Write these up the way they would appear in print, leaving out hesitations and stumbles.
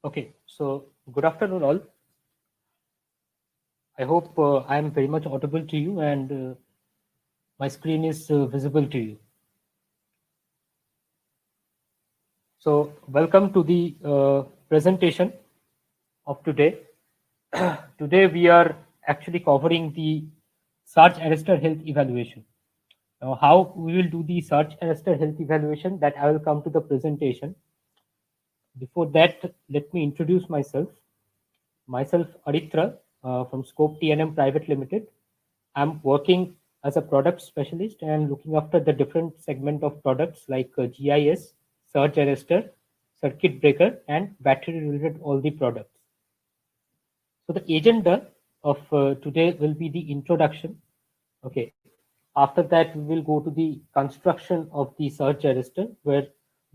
Okay, so good afternoon, all. I hope I am very much audible to you and my screen is visible to you. So, welcome to the presentation of today. Today, we are actually covering the search arrestor health evaluation. Now, how we will do the search arrestor health evaluation, that I will come to the presentation. Before that, let me introduce myself. Myself, Aritra, from Scope TNM Private Limited. I'm working as a product specialist and looking after the different segment of products like GIS, surge arrestor, circuit breaker, and battery related all the products. So the agenda of today will be the introduction. Okay. After that, we will go to the construction of the surge arrestor, where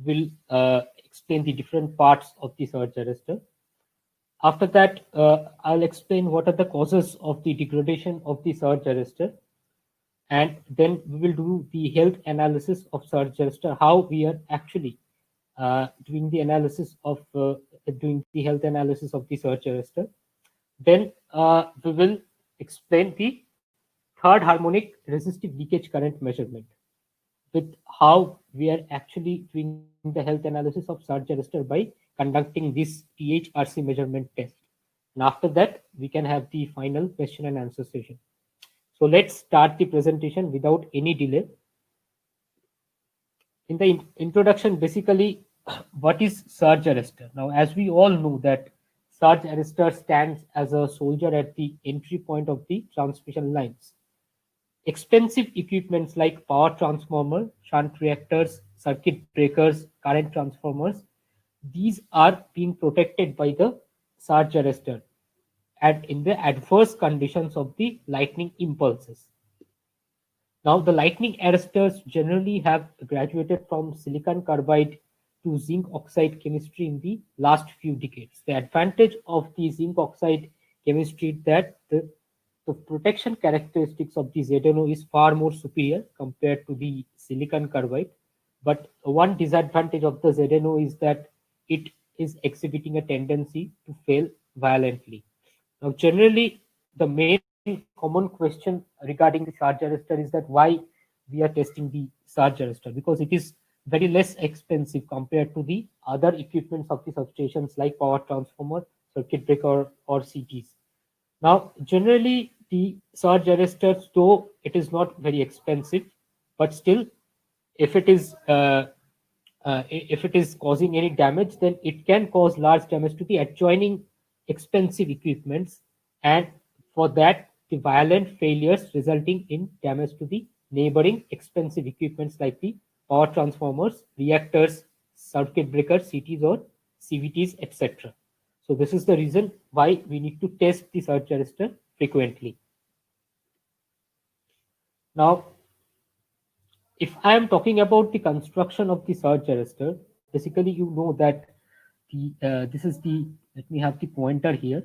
we'll explain the different parts of the surge arrestor. After that, I'll explain what are the causes of the degradation of the surge arrestor. And then we will do the health analysis of surge arrestor, how we are actually doing the analysis of doing the health analysis of the surge arrestor. Then we will explain the third harmonic resistive leakage current measurement, with how we are actually doing the health analysis of surge arrestor by conducting this THRC measurement test. And after that, we can have the final question and answer session. So let's start the presentation without any delay. In the introduction, basically, what is surge arrestor? Now, as we all know that surge arrestor stands as a soldier at the entry point of the transmission lines. Expensive equipments like power transformer, shunt reactors, circuit breakers, current transformers, these are being protected by the surge arrestor and in the adverse conditions of the lightning impulses. Now, the lightning arresters generally have graduated from silicon carbide to zinc oxide chemistry in the last few decades. The advantage of the zinc oxide chemistry is that the protection characteristics of the ZNO is far more superior compared to the silicon carbide. But one disadvantage of the ZNO is that it is exhibiting a tendency to fail violently. Now, generally, the main common question regarding the surge arrestor is that why we are testing the surge arrestor, because it is very less expensive compared to the other equipments of the substations like power transformer, circuit breaker, or CTs. Now, generally, the surge arresters, though it is not very expensive, but still, if it is causing any damage, then it can cause large damage to the adjoining expensive equipments, and for that, the violent failures resulting in damage to the neighboring expensive equipments like the power transformers, reactors, circuit breakers, CTs or CVTs, etc. So this is the reason why we need to test the surge arrestor frequently. Now, if I am talking about the construction of the surge arrestor, basically you know that this is the, let me have the pointer here.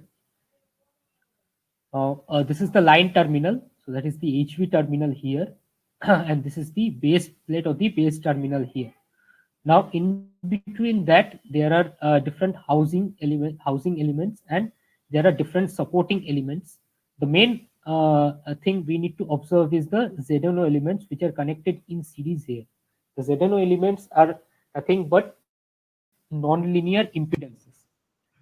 This is the line terminal, so that is the HV terminal here, and this is the base plate or the base terminal here. Now, in between that, there are different housing elements, and there are different supporting elements. The main thing we need to observe is the ZNO elements which are connected in series here. The ZNO elements are nothing but non-linear impedances.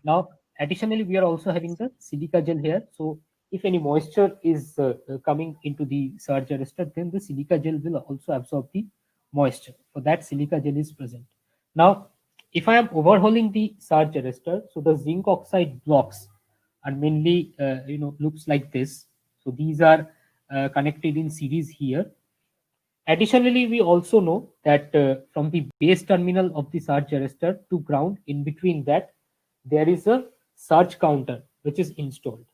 Now, additionally, we are also having the silica gel here. So, if any moisture is coming into the surge arrestor, then the silica gel will also absorb the moisture. For that, silica gel is present. Now, if I am overhauling the surge arrestor, so the zinc oxide blocks are mainly, looks like this. So these are connected in series here. Additionally, we also know that from the base terminal of the surge arrestor to ground, in between that, there is a surge counter which is installed.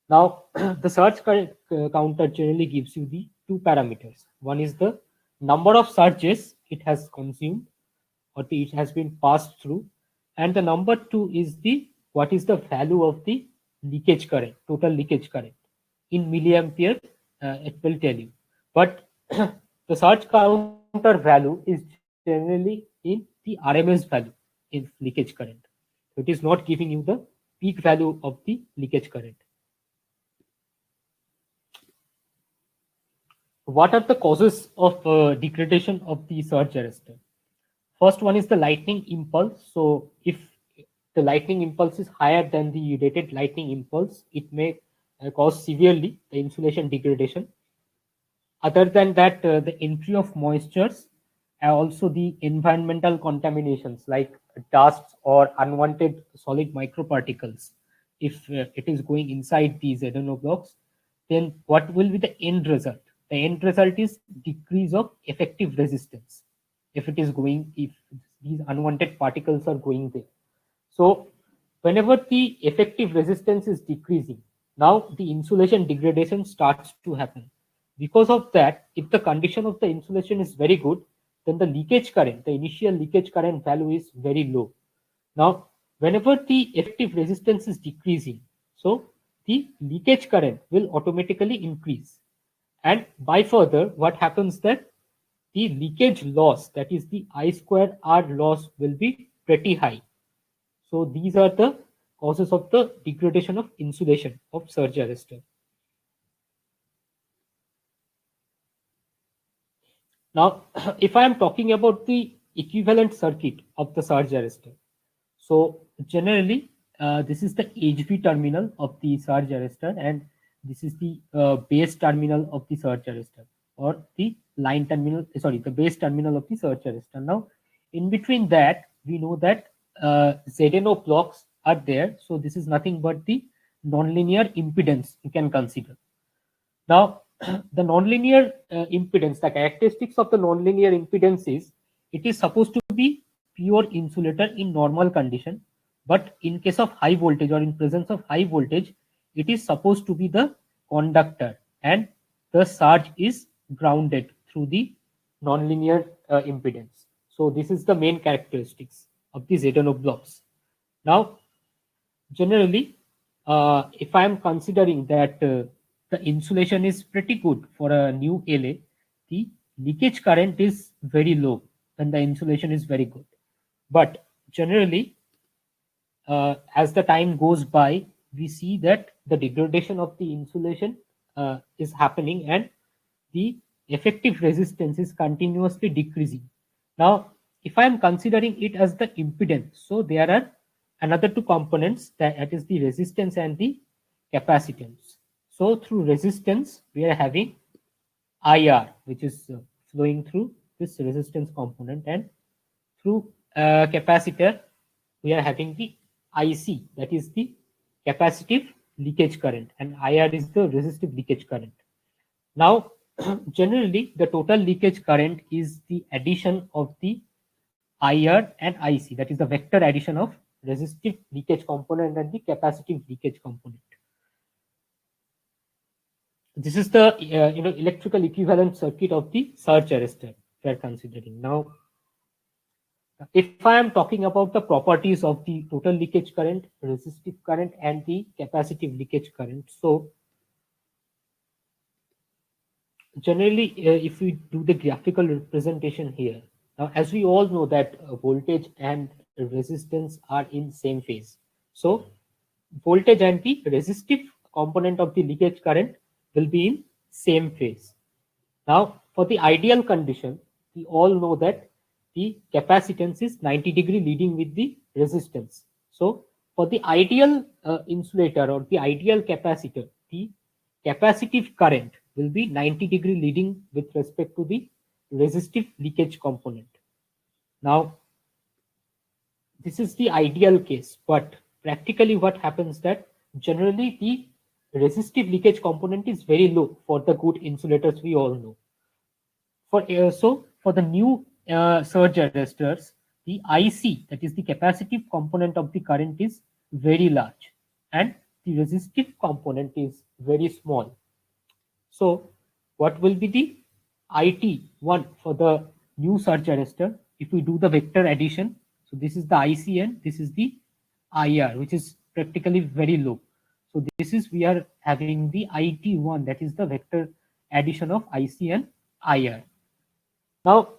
Now, the surge counter generally gives you the two parameters. One is the number of surges it has consumed or it has been passed through, and the number two is the what is the value of the leakage current, total leakage current in milliampere. It will tell you, but the surge counter value is generally in the RMS value in leakage current. It is not giving you the peak value of the leakage current. What are the causes of degradation of the surge arrestor? First one is the lightning impulse. So if the lightning impulse is higher than the rated lightning impulse, it may cause severely the insulation degradation. Other than that, the entry of moistures and also the environmental contaminations like dust or unwanted solid microparticles. If it is going inside these ZNO blocks, then what will be the end result? The end result is decrease of effective resistance. If these unwanted particles are going there. So whenever the effective resistance is decreasing, now the insulation degradation starts to happen. Because of that, if the condition of the insulation is very good, then the leakage current, the initial leakage current value is very low. Now, whenever the effective resistance is decreasing, so the leakage current will automatically increase. And by further, what happens that the leakage loss, that is the I square R loss, will be pretty high. So these are the causes of the degradation of insulation of surge arrestor. Now, if I am talking about the equivalent circuit of the surge arrestor, so generally this is the HV terminal of the surge arrestor, and this is the base terminal of the surge arrestor, or the line terminal, the base terminal of the surge arrestor. Now, in between that, we know that ZNO blocks are there. So this is nothing but the nonlinear impedance you can consider. Now, the nonlinear impedance, the characteristics of the nonlinear impedance is, it is supposed to be pure insulator in normal condition, but in case of high voltage or in presence of high voltage, it is supposed to be the conductor, and the surge is grounded through the nonlinear impedance. So this is the main characteristics of the ZNO blocks. Now, generally, if I am considering that the insulation is pretty good for a new LA, the leakage current is very low when the insulation is very good. But generally, as the time goes by, we see that the degradation of the insulation is happening, and the effective resistance is continuously decreasing. Now, if I am considering it as the impedance, so there are another two components, that is the resistance and the capacitance. So through resistance, we are having IR, which is flowing through this resistance component, and through capacitor, we are having the IC, that is the capacitive leakage current, and IR is the resistive leakage current. Now, generally, the total leakage current is the addition of the IR and IC, that is the vector addition of resistive leakage component and the capacitive leakage component. This is the electrical equivalent circuit of the surge arrestor we are considering. Now, if I am talking about the properties of the total leakage current, resistive current, and the capacitive leakage current, so generally, if we do the graphical representation here, now as we all know that voltage and resistance are in same phase. So voltage and the resistive component of the leakage current will be in same phase. Now, for the ideal condition, we all know that the capacitance is 90-degree leading with the resistance. So for the ideal insulator or the ideal capacitor, the capacitive current will be 90-degree leading with respect to the resistive leakage component. Now, this is the ideal case, but practically what happens that generally the resistive leakage component is very low for the good insulators we all know. So for the new surge arresters, the IC, that is the capacitive component of the current, is very large, and the resistive component is very small. So what will be the IT1 for the new surge arrestor? If we do the vector addition, so this is the IC and this is the IR, which is practically very low. So this is, we are having the IT1, that is the vector addition of IC and IR. Now,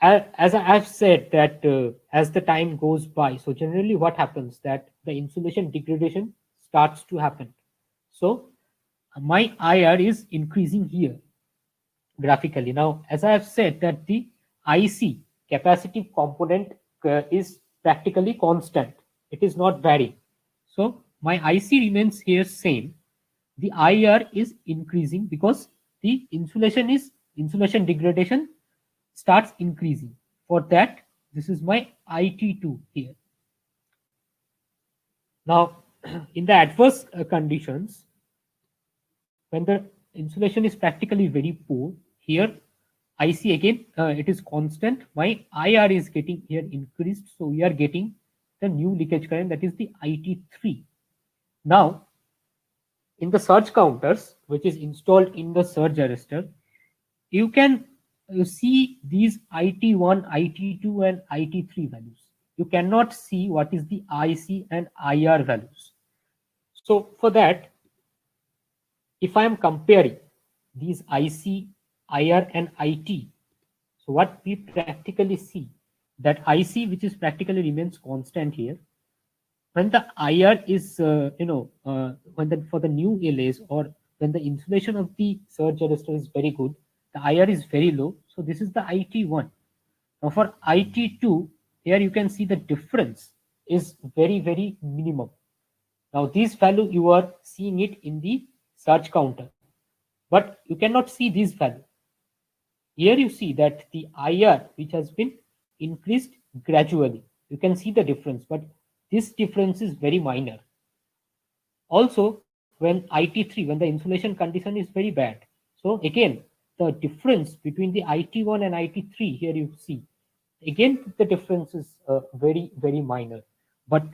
as I've said that as the time goes by, so generally what happens that the insulation degradation starts to happen. So my IR is increasing here graphically. Now, as I have said that the IC capacitive component is practically constant. It is not varying. So my IC remains here same. The IR is increasing because the insulation degradation starts increasing. For that, this is my IT2 here. Now, in the adverse conditions, when the insulation is practically very poor, here I see again it is constant. My IR is getting here increased, so we are getting the new leakage current, that is the IT3. Now, in the surge counters, which is installed in the surge arrestor, you can see these IT1, IT2, and IT3 values. You cannot see what is the IC and IR values. So for that, if I am comparing these IC, IR, and IT, so what we practically see that IC, which is practically remains constant here, when the IR is, for the new LAs, or when the insulation of the surge arrestor is very good, the IR is very low. So this is the IT1. Now for IT2, here you can see the difference is very, very minimum. Now this value, you are seeing it in the surge counter, but you cannot see this value. Here you see that the IR, which has been increased gradually, you can see the difference, but this difference is very minor. Also, when IT3, when the insulation condition is very bad, so again, the difference between the IT1 and IT3, here you see, again, the difference is very, very minor. But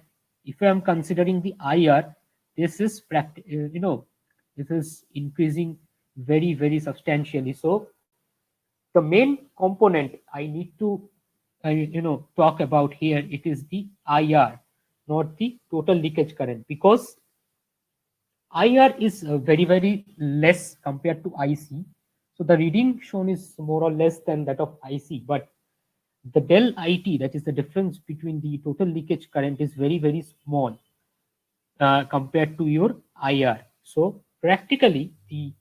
if I am considering the IR, this is this is increasing very, very substantially. So the main component I need to talk about here, it is the IR, not the total leakage current, because IR is very, very less compared to IC. So the reading shown is more or less than that of IC, but the del IT, that is the difference between the total leakage current, is very, very small compared to your IR. So practically the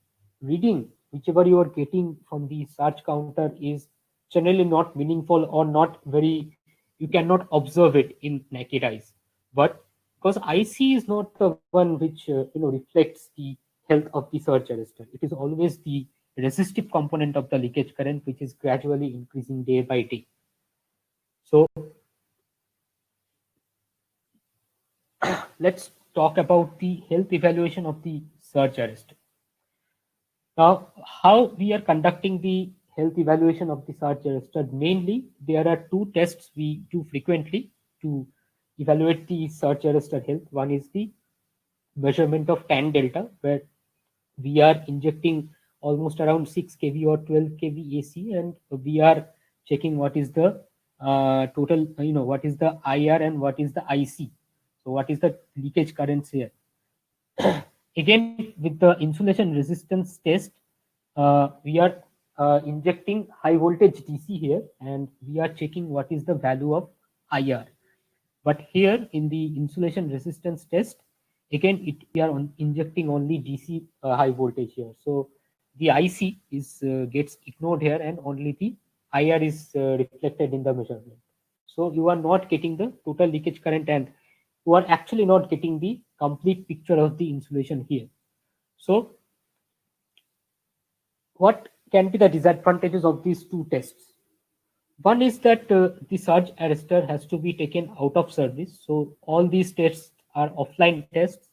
reading, whichever you are getting from the surge counter, is generally not meaningful or not very, you cannot observe it in naked eyes. But because IC is not the one which reflects the health of the surge arrestor, it is always the resistive component of the leakage current, which is gradually increasing day by day. So let's talk about the health evaluation of the surge arrestor. Now, how we are conducting the health evaluation of the surge arrestor? Mainly, there are two tests we do frequently to evaluate the surge arrestor health. One is the measurement of tan delta, where we are injecting almost around 6 kV or 12 kV AC, and we are checking what is the total, what is the IR and what is the IC. So what is the leakage currents here? Again, with the insulation resistance test, we are injecting high voltage DC here, and we are checking what is the value of IR. But here in the insulation resistance test, again, we are injecting only DC high voltage here. So the IC is gets ignored here, and only the IR is reflected in the measurement. So you are not getting the total leakage current, and you are actually not getting the complete picture of the insulation here. So what can be the disadvantages of these two tests? One is that the surge arrestor has to be taken out of service. So all these tests are offline tests.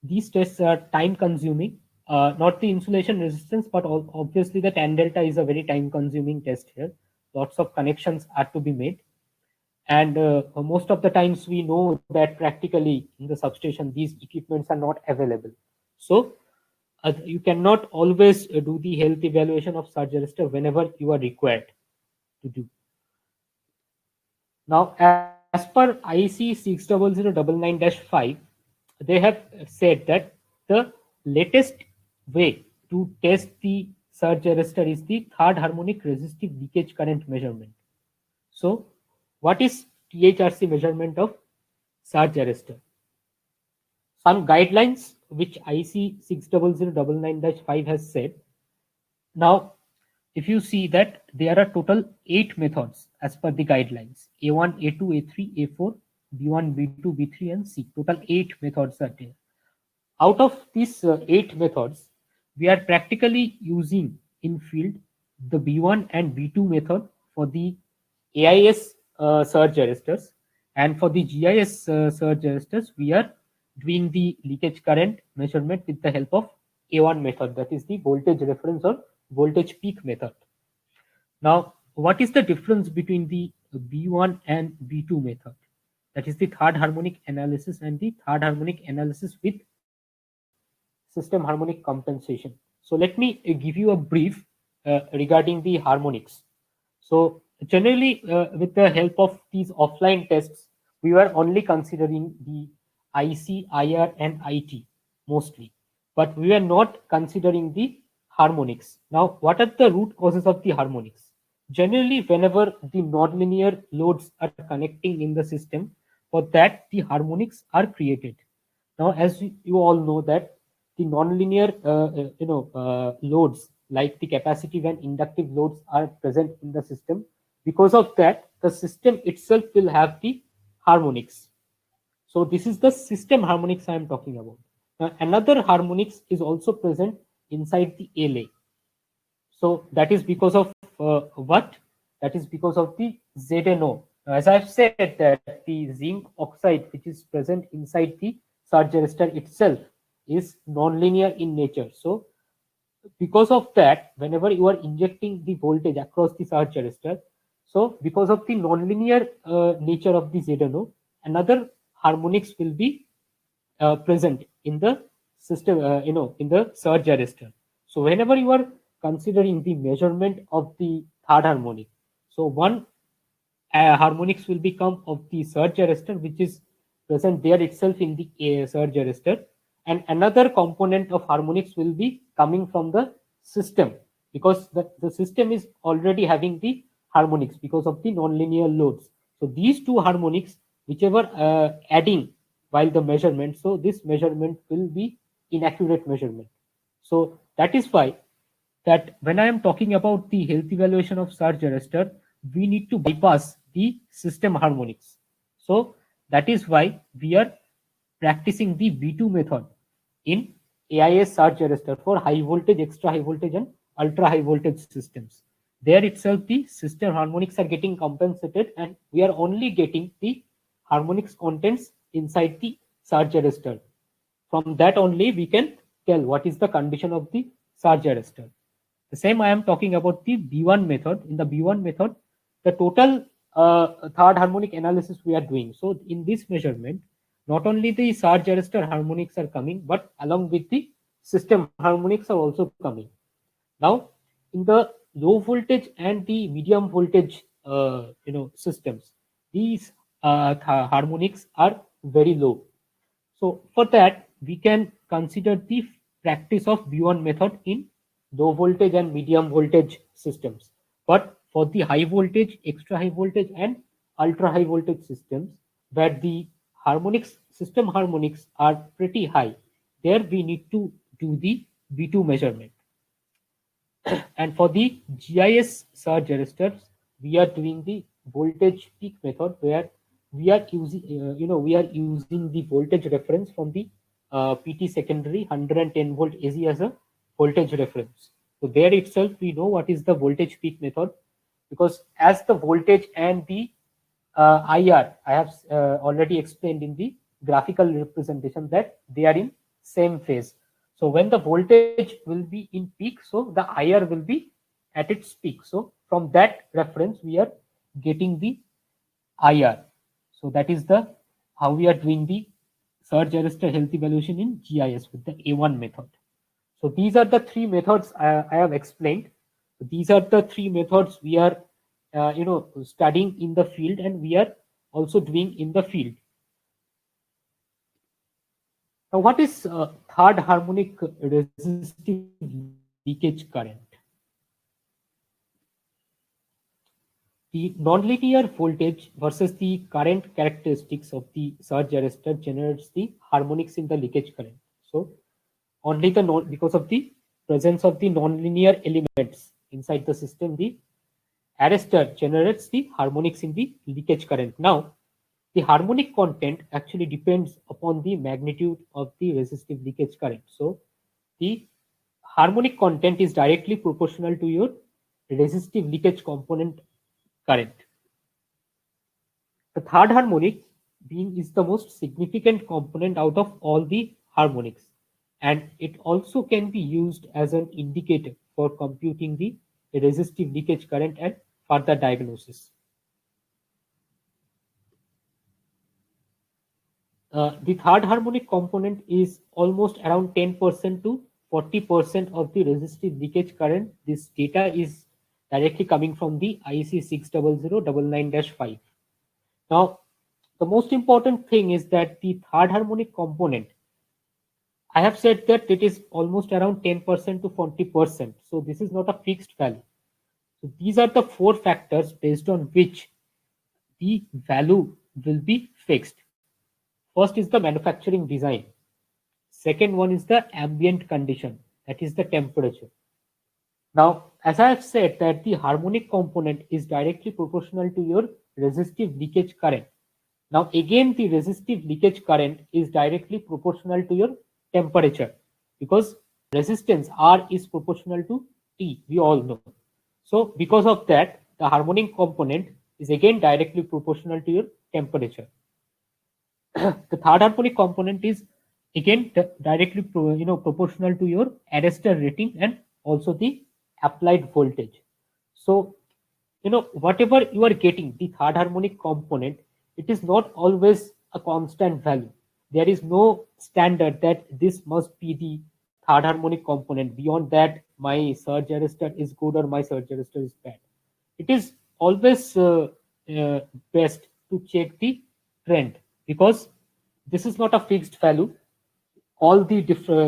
These tests are time consuming, not the insulation resistance, but obviously the tan delta is a very time consuming test here. Lots of connections are to be made. And most of the times we know that practically in the substation, these equipments are not available. So you cannot always do the health evaluation of surge arrestor whenever you are required to do. Now, as per IC 60099-5, they have said that the latest way to test the surge arrestor is the third harmonic resistive leakage current measurement. So what is THRC measurement of surge arrestor? Some guidelines which IC 60099-5 has said. Now, if you see that there are total 8 methods as per the guidelines: A1, A2, A3, A4, B1, B2, B3, and C. Total 8 methods are there. Out of these 8 methods, we are practically using in field the B1 and B2 method for the AIS surge arresters, and for the GIS surge arresters, we are doing the leakage current measurement with the help of A1 method, that is the voltage reference or voltage peak method. Now, what is the difference between the B1 and B2 method? That is the third harmonic analysis and the third harmonic analysis with system harmonic compensation. So let me give you a brief regarding the harmonics. So generally, with the help of these offline tests, we were only considering the IC, IR, and IT mostly, but we were not considering the harmonics. Now, what are the root causes of the harmonics? Generally, whenever the nonlinear loads are connecting in the system, for that the harmonics are created. Now, as you all know that the nonlinear loads like the capacitive and inductive loads are present in the system. Because of that, the system itself will have the harmonics. So this is the system harmonics I am talking about. Now, another harmonics is also present inside the LA. So that is because of what? That is because of the ZNO. Now, as I've said that the zinc oxide which is present inside the surge arrestor itself is nonlinear in nature. So because of that, whenever you are injecting the voltage across the surge arrestor, so because of the nonlinear nature of the ZNO, another harmonics will be present in the system, in the surge arrestor. So whenever you are considering the measurement of the third harmonic, so one harmonics will become of the surge arrestor, which is present there itself in the surge arrestor, and another component of harmonics will be coming from the system, because the system is already having the harmonics because of the nonlinear loads. So these two harmonics, whichever adding while the measurement, so this measurement will be inaccurate measurement. So that is why that when I am talking about the health evaluation of surge arrestor, we need to bypass the system harmonics. So that is why we are practicing the B2 method in AIS surge arrestor for high voltage, extra high voltage, and ultra high voltage systems. There itself, the system harmonics are getting compensated, and we are only getting the harmonics contents inside the surge arrestor. From that only we can tell what is the condition of the surge arrestor. The same I am talking about the B1 method. In the B1 method, the total third harmonic analysis we are doing. So in this measurement, not only the surge arrestor harmonics are coming, but along with the system harmonics are also coming. Now, in the low voltage and the medium voltage systems, these harmonics are very low. So for that, we can consider the practice of B1 method in low voltage and medium voltage systems. But for the high voltage, extra high voltage, and ultra high voltage systems, where the harmonics, system harmonics are pretty high, there we need to do the B2 measurement. And for the GIS surge arresters, we are doing the voltage peak method, where we are using, we are using the voltage reference from the PT secondary 110 volt AC as a voltage reference. So there itself, we know what is the voltage peak method, because as the voltage and the IR, I have already explained in the graphical representation that they are in same phase. So when the voltage will be in peak, so the IR will be at its peak. So from that reference, we are getting the IR. So that is the how we are doing the surge arrestor health evaluation in GIS with the A1 method. So these are the three methods I have explained. These are the three methods we are studying in the field, and we are also doing in the field. Now, what is third harmonic resistive leakage current? the nonlinear voltage versus the current characteristics of the surge arrestor generates the harmonics in the leakage current. So only because of the presence of the nonlinear elements inside the system, the arrestor generates the harmonics in the leakage current. Now, the harmonic content actually depends upon the magnitude of the resistive leakage current. So, the harmonic content is directly proportional to your resistive leakage component current. The third harmonic being is the most significant component out of all the harmonics, and it also can be used as an indicator for computing the resistive leakage current and further diagnosis. The third harmonic component is almost around 10% to 40% of the resistive leakage current. This data is directly coming from the IEC 60099-5. Now, the most important thing is that the third harmonic component, I have said that it is almost around 10% to 40%. So this is not a fixed value. So these are the four factors based on which the value will be fixed. First is the manufacturing design. Second one is the ambient condition, that is the temperature. Now, as I have said that the harmonic component is directly proportional to your resistive leakage current. Now, again, the resistive leakage current is directly proportional to your temperature because resistance R is proportional to T, we all know. So, because of that, the harmonic component is again directly proportional to your temperature. The third harmonic component is again directly proportional to your arrestor rating and also the applied voltage. So, whatever you are getting, the third harmonic component, it is not always a constant value. There is no standard that this must be the third harmonic component. Beyond that, my surge arrestor is good or my surge arrestor is bad. It is always best to check the trend because this is not a fixed value. All the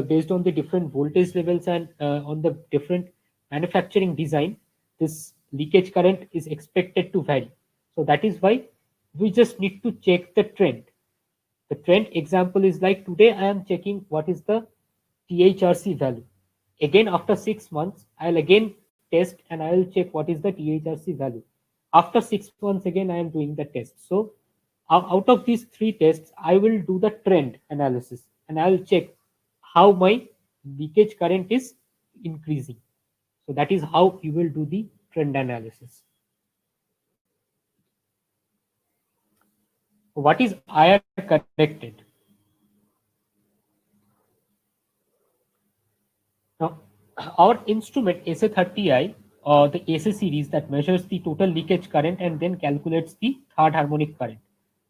based on the different voltage levels and on the different manufacturing design, this leakage current is expected to vary. So that is why we just need to check the trend. The trend example is like today I am checking what is the THRC value. Again, after 6 months, I'll again test and I'll check what is the THRC value. After 6 months, again, I am doing the test. So out of these 3 tests, I will do the trend analysis and I'll check how my leakage current is increasing. So that is how you will do the trend analysis. What is IR corrected? Now, our instrument SA30I, the SA series that measures the total leakage current and then calculates the third harmonic current.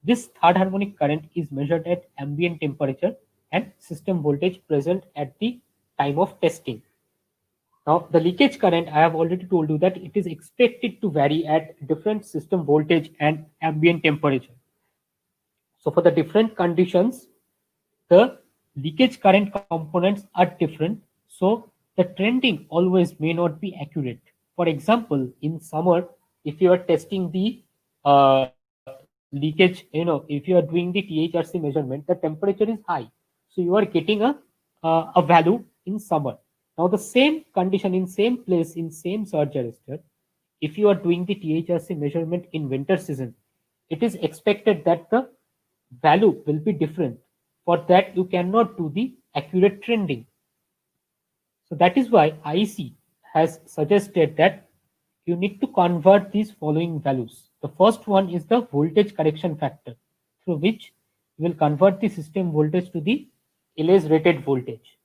This third harmonic current is measured at ambient temperature and system voltage present at the time of testing. Now, the leakage current, I have already told you that it is expected to vary at different system voltage and ambient temperature. So, for the different conditions, the leakage current components are different. So, the trending always may not be accurate. For example, in summer, if you are testing the leakage, if you are doing the THRC measurement, the temperature is high. So, you are getting a value in summer. Now, the same condition in same place in same surge arrestor, if you are doing the THRC measurement in winter season, it is expected that the value will be different. For that, you cannot do the accurate trending. So that is why IEC has suggested that you need to convert these following values. The first one is the voltage correction factor, through which you will convert the system voltage to the LA's rated voltage.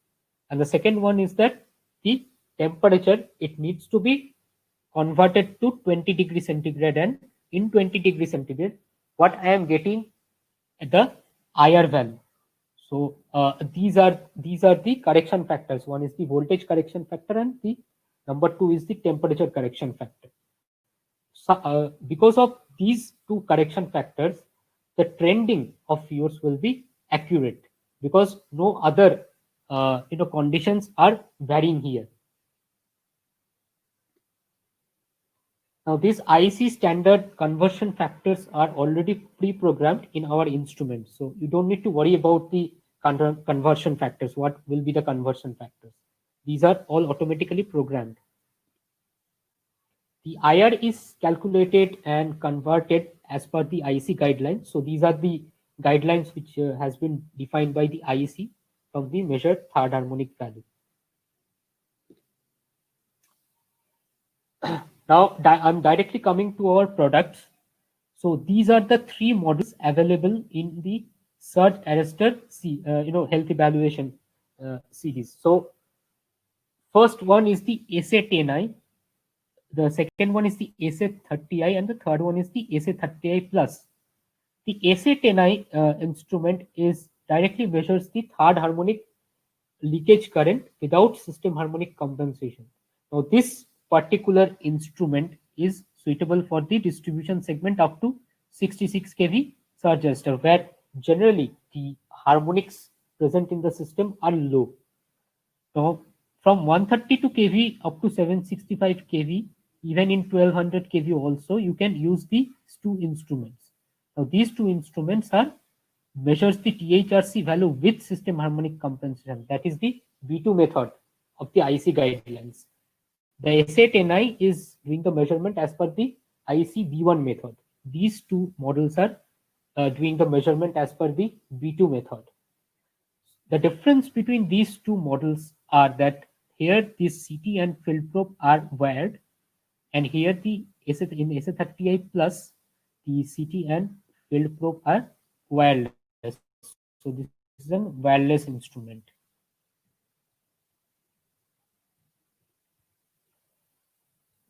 And the second one is that the temperature, it needs to be converted to 20 degrees centigrade, and in 20 degrees centigrade, what I am getting at the IR value. So these are the correction factors. One is the voltage correction factor and the number 2 is the temperature correction factor. So because of these 2 correction factors, the trending of yours will be accurate because no other conditions are varying here. Now these IC standard conversion factors are already pre-programmed in our instrument. So you don't need to worry about the conversion factors. What will be the conversion factors? These are all automatically programmed. The IR is calculated and converted as per the IC guidelines. So these are the guidelines which has been defined by the IEC from the measured third harmonic value. Now I'm directly coming to our products. So these are the three models available in the Surge Arrestor health evaluation series. So first one is the SA10i, the second one is the SA30i, and the third one is the SA30i plus. The SA10i instrument is directly measures the third harmonic leakage current without system harmonic compensation. Now this particular instrument is suitable for the distribution segment up to 66 kV surge arrestor, where generally the harmonics present in the system are low. Now from 132 kV up to 765 kV, even in 1200 kV also, you can use these two instruments. Now these two instruments are measures the THRC value with system harmonic compensation. That is the B2 method of the IC guidelines. The SA10i is doing the measurement as per the IC B1 method. These two models are doing the measurement as per the B2 method. The difference between these two models are that here this CT and field probe are wired, and here the in SA30i plus the CT and field probe are wireless. So this is a wireless instrument.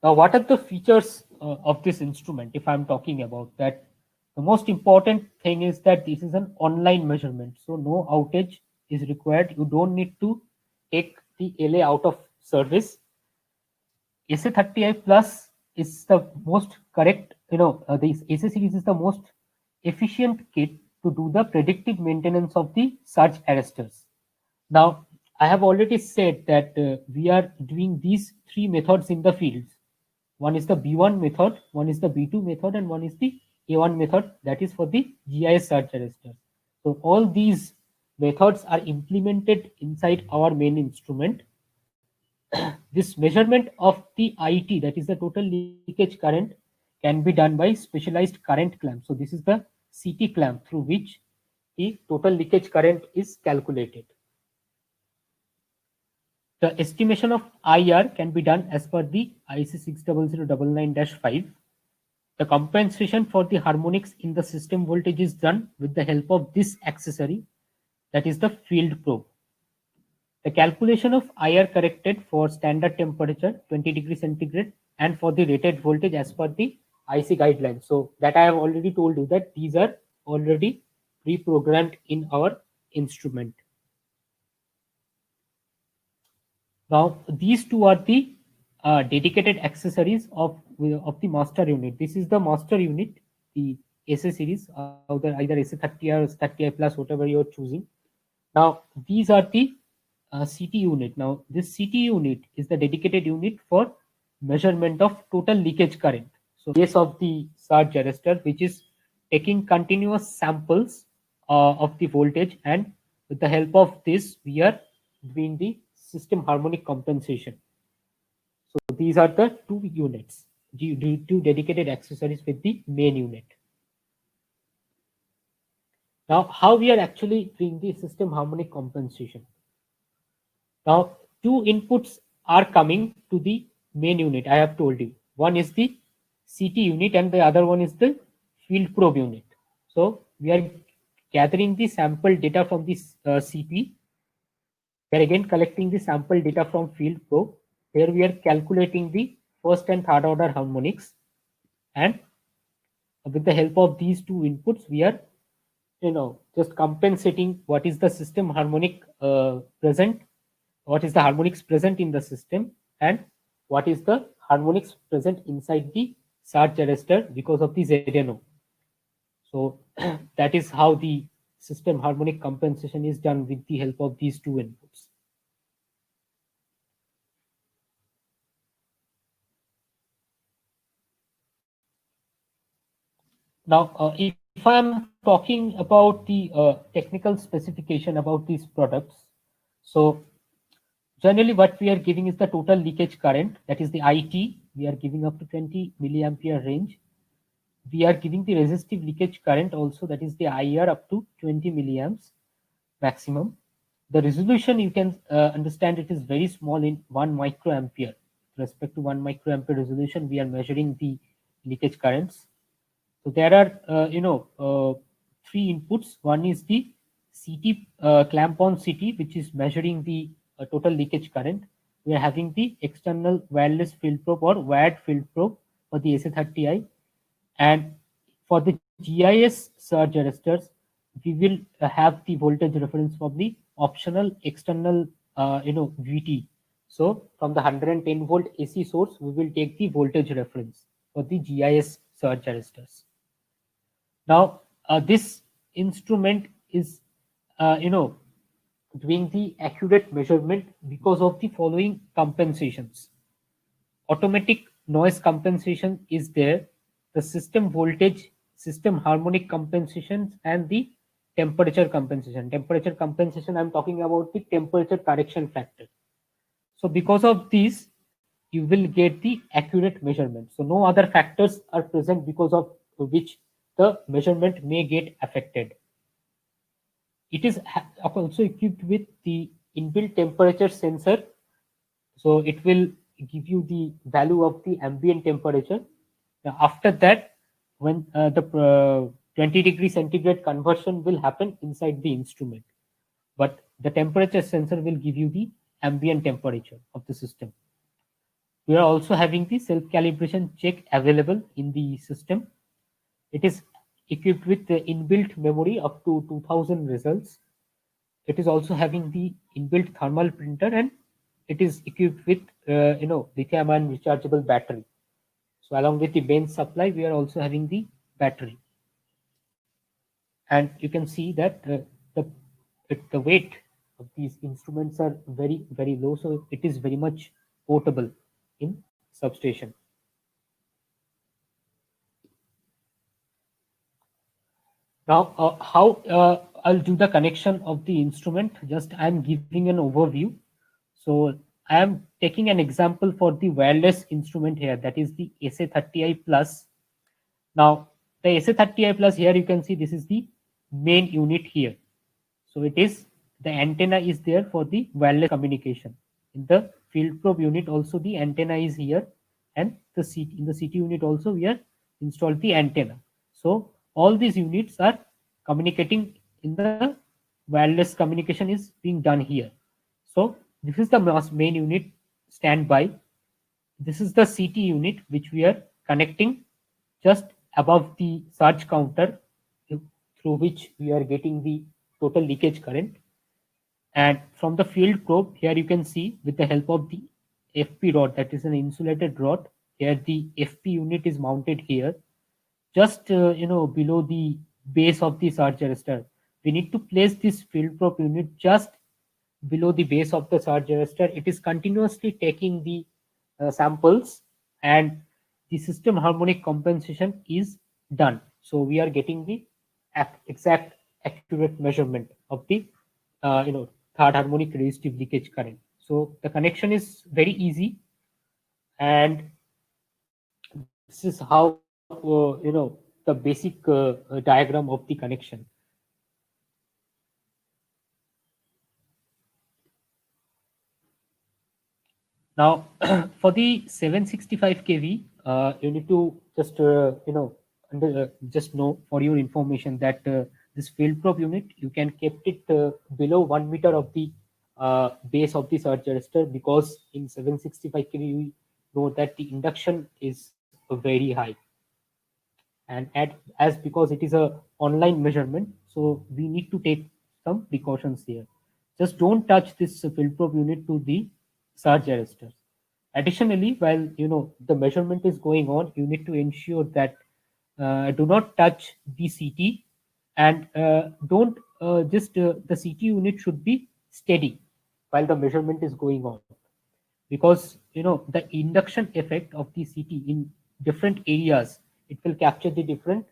Now, what are the features of this instrument? If I'm talking about that, the most important thing is that this is an online measurement. So no outage is required. You don't need to take the LA out of service. SA30i plus is the most correct, the SA series is the most efficient kit to do the predictive maintenance of the surge arresters. Now, I have already said that we are doing these three methods in the fields. One is the B1 method, one is the B2 method, and one is the A1 method, that is for the GIS surge arresters. So all these methods are implemented inside our main instrument. This measurement of the IT, that is the total leakage current, can be done by specialized current clamp. So this is the CT clamp through which the total leakage current is calculated. The estimation of IR can be done as per the IC 60099-5. The compensation for the harmonics in the system voltage is done with the help of this accessory, that is the field probe. The calculation of IR corrected for standard temperature 20 degrees centigrade and for the rated voltage as per the IC guidelines. So that I have already told you that these are already pre-programmed in our instrument. Now these two are the dedicated accessories of the master unit. This is the master unit, the SA series, either SA30 or 30i plus, whatever you're choosing. Now these are the CT unit. Now this CT unit is the dedicated unit for measurement of total leakage current. So case of the surge arrestor, which is taking continuous samples of the voltage, and with the help of this we are doing the system harmonic compensation. So these are the two units, two dedicated accessories with the main unit. Now how we are actually doing the system harmonic compensation? Now, two inputs are coming to the main unit. I have told you. One is the CT unit and the other one is the field probe unit. So we are gathering the sample data from this CP. We are again collecting the sample data from field probe. Here we are calculating the first and third order harmonics, and with the help of these two inputs, we are just compensating what is the system harmonic present, what is the harmonics present in the system, and what is the harmonics present inside the surge arrestor because of the ZNO. So that is how the system harmonic compensation is done with the help of these two inputs. Now, if I'm talking about the technical specification about these products, so generally what we are giving is the total leakage current, that is the IT. We are giving up to 20 milliampere range. We are giving the resistive leakage current also, that is the IR, up to 20 milliamps maximum. The resolution, you can understand, it is very small, in 1 microampere. With respect to 1 microampere resolution, we are measuring the leakage currents. So there are, three inputs. One is the CT, clamp on CT, which is measuring the total leakage current. We are having the external wireless field probe or wired field probe for the SA30i. And for the GIS surge arresters, we will have the voltage reference from the optional external, VT. So from the 110 volt AC source, we will take the voltage reference for the GIS surge arresters. Now, this instrument is, doing the accurate measurement because of the following compensations. Automatic noise compensation is there, the system voltage, system harmonic compensations, and the temperature compensation. Temperature compensation, I'm talking about the temperature correction factor. So because of these, you will get the accurate measurement. So no other factors are present because of which the measurement may get affected. It is also equipped with the inbuilt temperature sensor. So it will give you the value of the ambient temperature. Now, after that, when the 20 degree centigrade conversion will happen inside the instrument, but the temperature sensor will give you the ambient temperature of the system. We are also having the self-calibration check available in the system. It is equipped with the inbuilt memory up to 2000 results. It is also having the inbuilt thermal printer, and it is equipped with lithium-ion rechargeable battery. So along with the main supply, we are also having the battery. And you can see that the weight of these instruments are very, very low, so it is very much portable in substation. Now, how I'll do the connection of the instrument, just I'm giving an overview. So I am taking an example for the wireless instrument here, that is the SA30i Plus. Now, the SA30i Plus, here you can see this is the main unit here. So it is, the antenna is there for the wireless communication. In the field probe unit also, the antenna is here, and in the CT unit also we are installed the antenna. So all these units are communicating in the wireless communication is being done here. So this is the main unit standby. This is the CT unit which we are connecting just above the surge counter, through which we are getting the total leakage current. And from the field probe, here you can see, with the help of the FP rod, that is an insulated rod, here the FP unit is mounted here, just below the base of the surge arrestor. We need to place this field probe unit just below the base of the surge arrestor. It is continuously taking the samples, and the system harmonic compensation is done. So we are getting the exact accurate measurement of the third harmonic resistive leakage current. So the connection is very easy, and this is how the basic diagram of the connection. Now, for the 765 kV, you need to just just know, for your information, that this field probe unit, you can keep it below 1 meter of the base of the surge arrestor, because in 765 kV you know that the induction is very high, and as because it is a online measurement, so we need to take some precautions here. Just don't touch this field probe unit to the surge arresters. Additionally, while the measurement is going on, you need to ensure that do not touch the CT, and don't the CT unit should be steady while the measurement is going on, because the induction effect of the CT in different areas, it will capture the different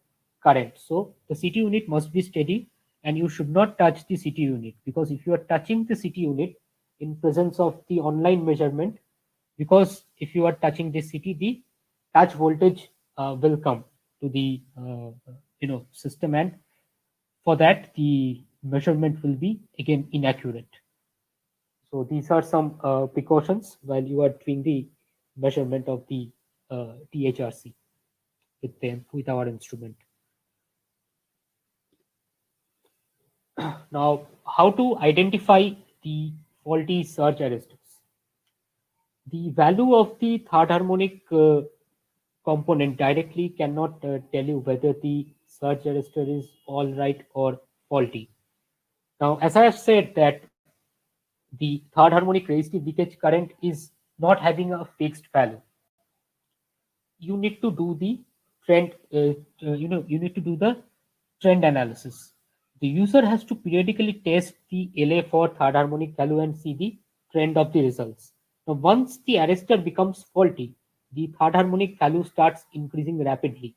current. So the CT unit must be steady, and you should not touch the CT unit, because if you are touching the CT unit in presence of the online measurement, because if you are touching the CT, the touch voltage will come to the system, and for that the measurement will be again inaccurate. So these are some precautions while you are doing the measurement of the THRC with our instrument. Now, how to identify the faulty surge arresters? The value of the third harmonic component directly cannot tell you whether the surge arrestor is all right or faulty. Now, as I have said that the third harmonic resistive leakage current is not having a fixed value. You need to do the trend, you need to do the trend analysis. The user has to periodically test the LA for third harmonic value and see the trend of the results. Now, once the arrestor becomes faulty, the third harmonic value starts increasing rapidly.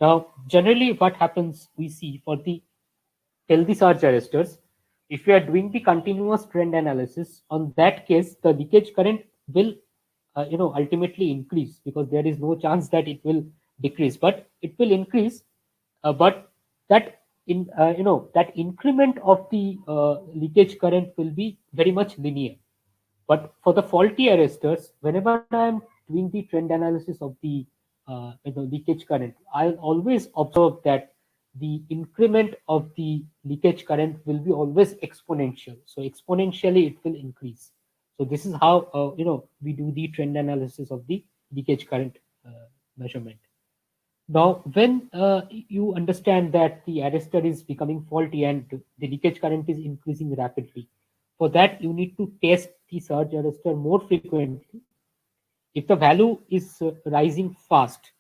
Now, generally what happens, we see for the healthy surge arrestors, if we are doing the continuous trend analysis, on that case, the leakage current will ultimately increase, because there is no chance that it will decrease, but it will increase. But that that increment of the leakage current will be very much linear. But for the faulty arresters, whenever I am doing the trend analysis of the leakage current, I'll always observe that the increment of the leakage current will be always exponential. So exponentially it will increase. So this is how we do the trend analysis of the leakage current measurement. Now, when you understand that the arrestor is becoming faulty and the leakage current is increasing rapidly, for that you need to test the surge arrestor more frequently. If the value is rising fast,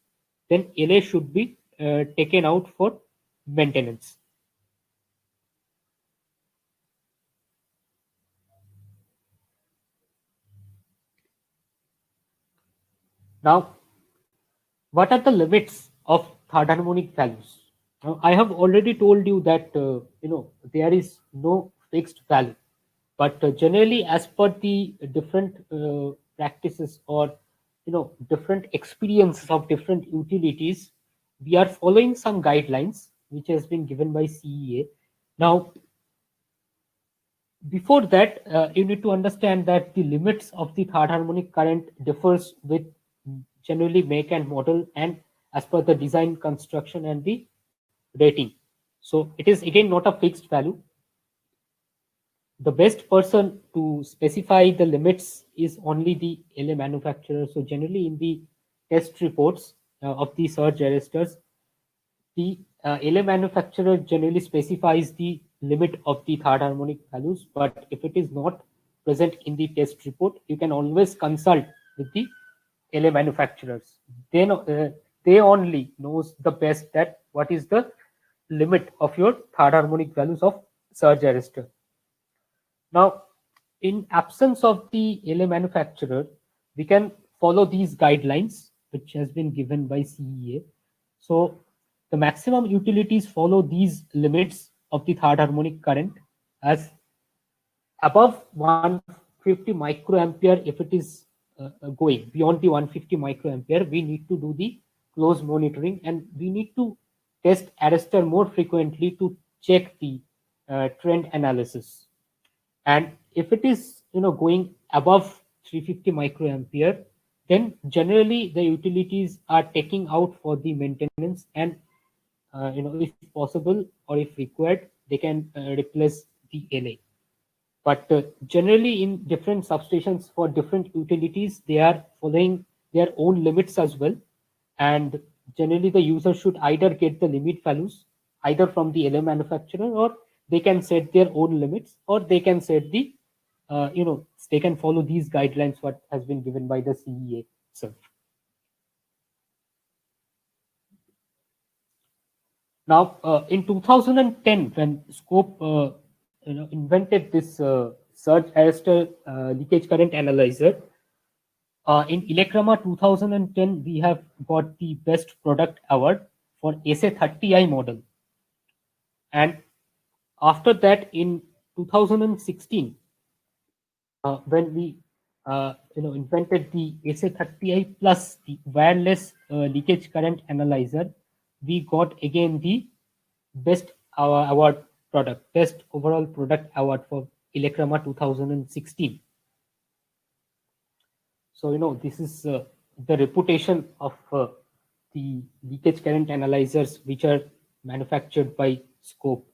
then LA should be taken out for maintenance. Now, what are the limits of third harmonic values? Now, I have already told you that there is no fixed value, but generally, as per the different practices or different experiences of different utilities, we are following some guidelines which has been given by CEA. Now, before that, you need to understand that the limits of the third harmonic current differs with generally make and model, and as per the design, construction, and the rating. So it is again not a fixed value. The best person to specify the limits is only the LA manufacturer. So generally in the test reports of the surge arresters, the LA manufacturer generally specifies the limit of the third harmonic values, but if it is not present in the test report, you can always consult with the LA manufacturers. They only knows the best that what is the limit of your third harmonic values of surge arrestor. Now, in absence of the LA manufacturer, we can follow these guidelines which has been given by CEA. So the maximum utilities follow these limits of the third harmonic current as above 150 microampere. If it is going beyond the 150 microampere, we need to do the close monitoring, and we need to test arrestor more frequently to check the trend analysis. And if it is going above 350 microampere, then generally the utilities are taking out for the maintenance, and if possible or if required, they can replace the LA. But generally in different substations for different utilities, they are following their own limits as well. And generally the user should either get the limit values either from the LA manufacturer, or they can set their own limits, or they can set the they can follow these guidelines what has been given by the CEA itself. Now, in 2010, when Scope invented this surge arrestor leakage current analyzer, in Elecrama 2010, we have got the best product award for SA30i model. And after that, in 2016, when we invented the SA30i plus the wireless leakage current analyzer, we got again the best award product, best overall product award for Elecrama 2016. So this is the reputation of the leakage current analyzers which are manufactured by Scope.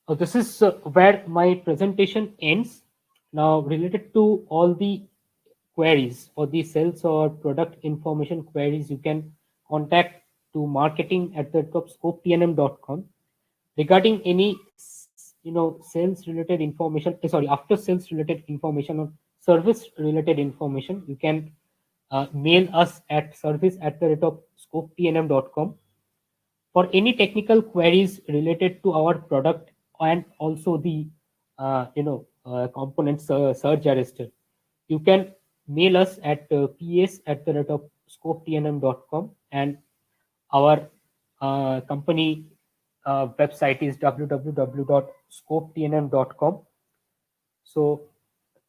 This is where my presentation ends. Now, related to all the queries for the sales or product information queries, you can contact to marketing@scopetnm.com. Regarding any sales related information, after sales related information or service related information, you can mail us at service@scopetnm.com. For any technical queries related to our product and also the components surge arrestor, you can mail us at ps@scopetnm.com, and our company website is www.scopetnm.com. So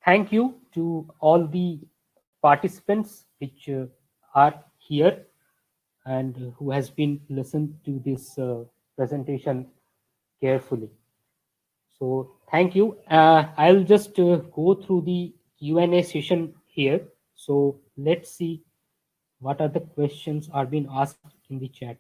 thank you to all the participants which are here and who has been listened to this presentation carefully. So thank you. I'll just go through the Q&A session here. So let's see what are the questions are being asked in the chat.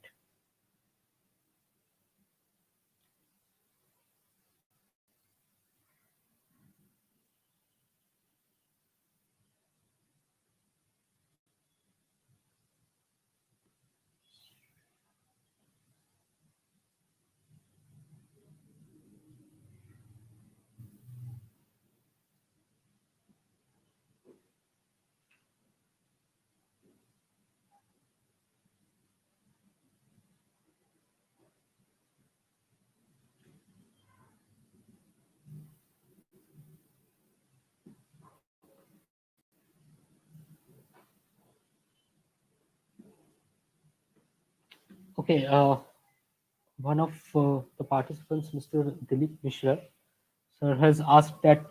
Okay, one of the participants, Mr. Dilip Mishra, sir, has asked that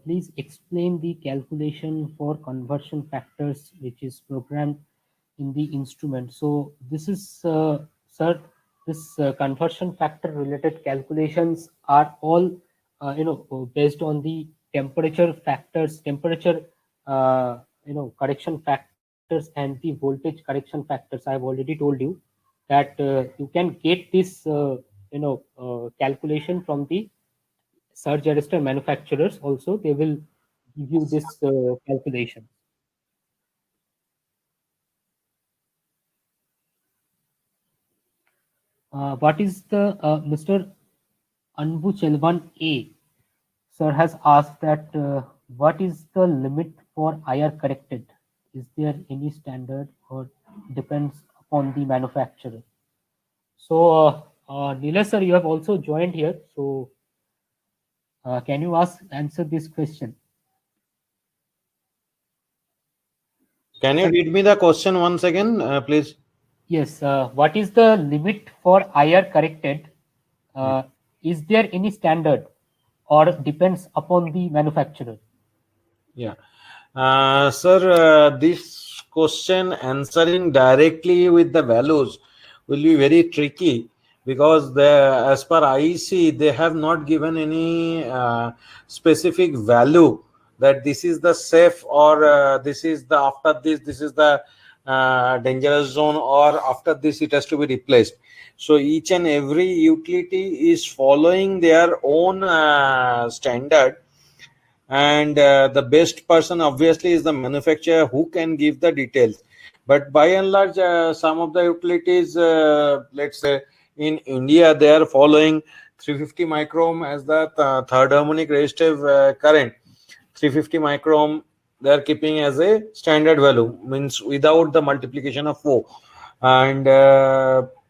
please explain the calculation for conversion factors which is programmed in the instrument. So this is, sir, this conversion factor related calculations are all based on the temperature factors, correction factors, and the voltage correction factors. I have already told you that you can get this calculation from the surge arrestor manufacturers. Also, they will give you this calculation. What is the Mr. Anbu Chelvan A, sir, has asked that what is the limit for IR corrected? Is there any standard or depends upon the manufacturer? So Neela sir, you have also joined here. So can you answer this question? Can you read me the question once again, please? Yes. What is the limit for IR corrected? Is there any standard or depends upon the manufacturer? Yeah. Sir, this question answering directly with the values will be very tricky, because as per IEC, they have not given any specific value that this is the safe, or this is the after this is the dangerous zone, or after this it has to be replaced. So each and every utility is following their own standard, and the best person obviously is the manufacturer who can give the details. But by and large, some of the utilities, let's say in India, they are following 350 microhm as the third harmonic resistive current. 350 microhm they are keeping as a standard value, means without the multiplication of 4. And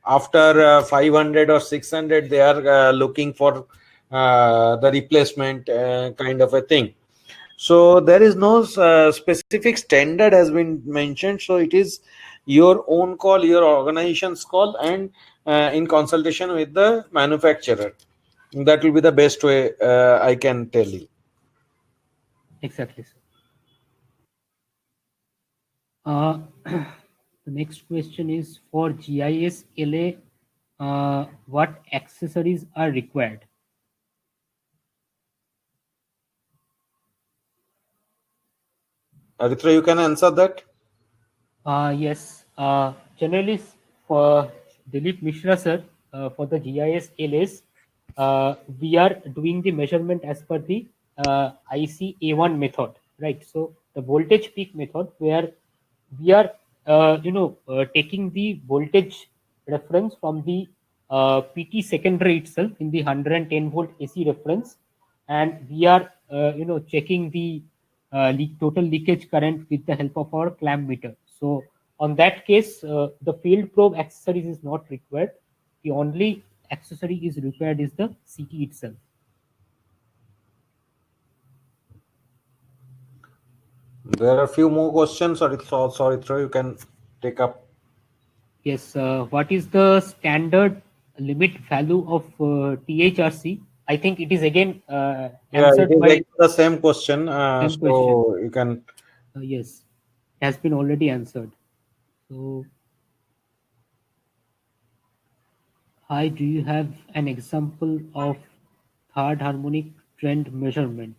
after 500 or 600, they are looking for the replacement kind of a thing. So there is no specific standard has been mentioned. So it is your own call, your organization's call, and in consultation with the manufacturer. That will be the best way I can tell you. Exactly, sir. The next question is for GIS LA, what accessories are required? Aritra, you can answer that. Yes, generally for Dilip Mishra sir, for the GIS LAs, we are doing the measurement as per the ICA1 method, right? So the voltage peak method, where we are, taking the voltage reference from the PT secondary itself in the 110 volt AC reference, and we are, checking the total leakage current with the help of our clamp meter. So on that case, the field probe accessories is not required. The only accessory is required is the CT itself. There are a few more questions. Aritra, you can take up. Yes, what is the standard limit value of THRC? I think it is again Yeah, it answered is by like the same question. same question. So you can. Yes, has been already answered. So, hi, do you have an example of third harmonic trend measurement?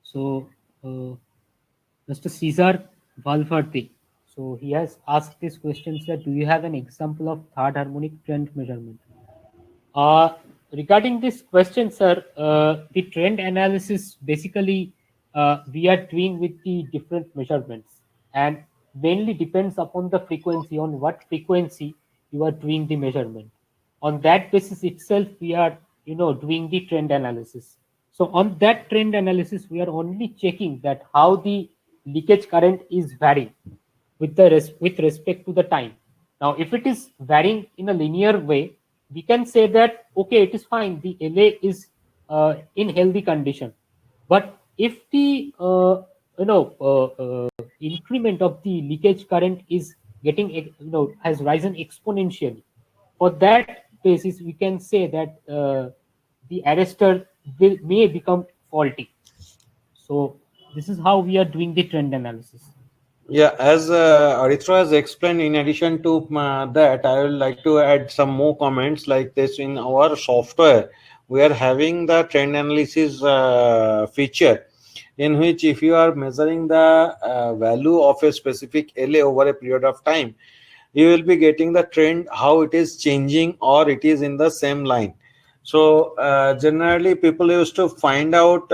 So, Mr. Cesar Valverde. So he has asked this question, sir, do you have an example of third harmonic trend measurement? Uh, Regarding this question, sir, the trend analysis basically we are doing with the different measurements, and mainly depends upon the frequency, on what frequency you are doing the measurement. On that basis itself, we are doing the trend analysis. So on that trend analysis, we are only checking that how the leakage current is varying with with respect to the time. Now, if it is varying in a linear way, we can say that okay, it is fine. The LA is in healthy condition. But if the increment of the leakage current is getting has risen exponentially, for that basis we can say that the arrestor may become faulty. So this is how we are doing the trend analysis. Yeah, as Aritra has explained, in addition to that, I would like to add some more comments like this. In our software, we are having the trend analysis feature, in which if you are measuring the value of a specific LA over a period of time, you will be getting the trend, how it is changing or it is in the same line. So generally people used to find out,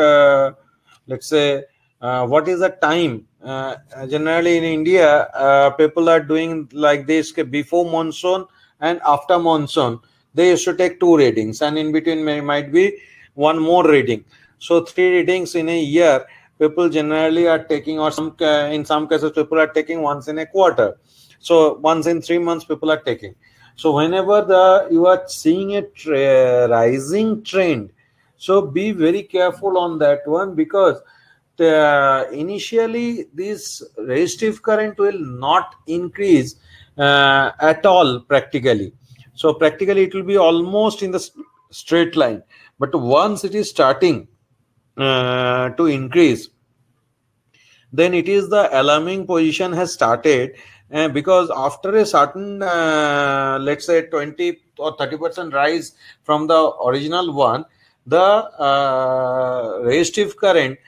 let's say, what is the time. Generally in India, people are doing like this: before monsoon and after monsoon they used to take two readings, and in between might be one more reading. So three readings in a year people generally are taking, or some in some cases people are taking once in a quarter. So once in 3 months people are taking. So whenever you are seeing a rising trend, so be very careful on that one, because initially this resistive current will not increase at all practically. So practically it will be almost in the straight line, but once it is starting to increase, then it is the alarming position has started. Because after a certain let's say 20 or 30% rise from the original one, the resistive current